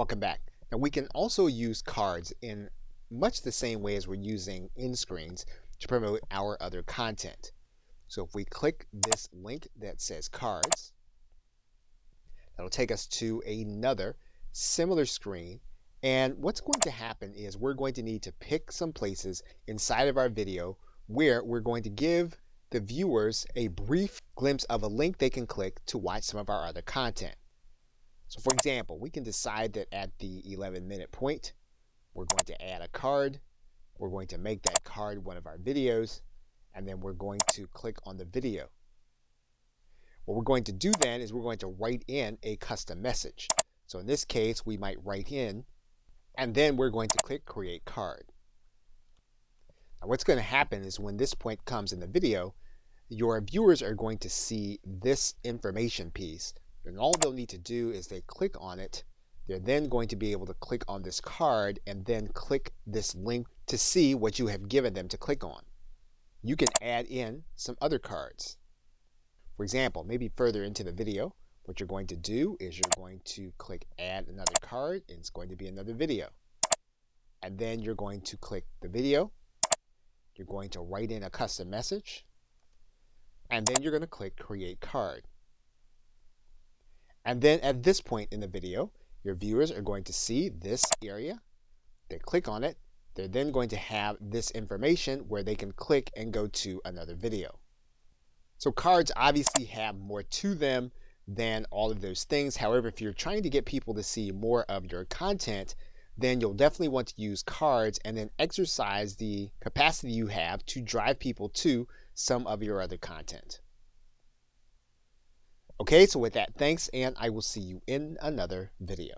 Welcome back. Now we can also use cards in much the same way as we're using end screens to promote our other content. So if we click this link that says cards, that'll take us to another similar screen. And what's going to happen is we're going to need to pick some places inside of our video where we're going to give the viewers a brief glimpse of a link they can click to watch some of our other content. So for example, we can decide that at the 11-minute point, we're going to add a card. We're going to make that card one of our videos, and then we're going to click on the video. What we're going to do then is we're going to write in a custom message. So in this case, we might write in, and then we're going to click Create Card. Now what's going to happen is when this point comes in the video, your viewers are going to see this information piece, and all they'll need to do is they click on it. They're then going to be able to click on this card and then click this link to see what you have given them to click on. You can add in some other cards. For example, maybe further into the video, what you're going to do is you're going to click Add Another Card, and it's going to be another video. And then you're going to click the video. You're going to write in a custom message, and then you're going to click Create Card. And then at this point in the video, your viewers are going to see this area. They click on it. They're then going to have this information where they can click and go to another video. So cards obviously have more to them than all of those things. However, if you're trying to get people to see more of your content, then you'll definitely want to use cards and then exercise the capacity you have to drive people to some of your other content. Okay, so with that, thanks, and I will see you in another video.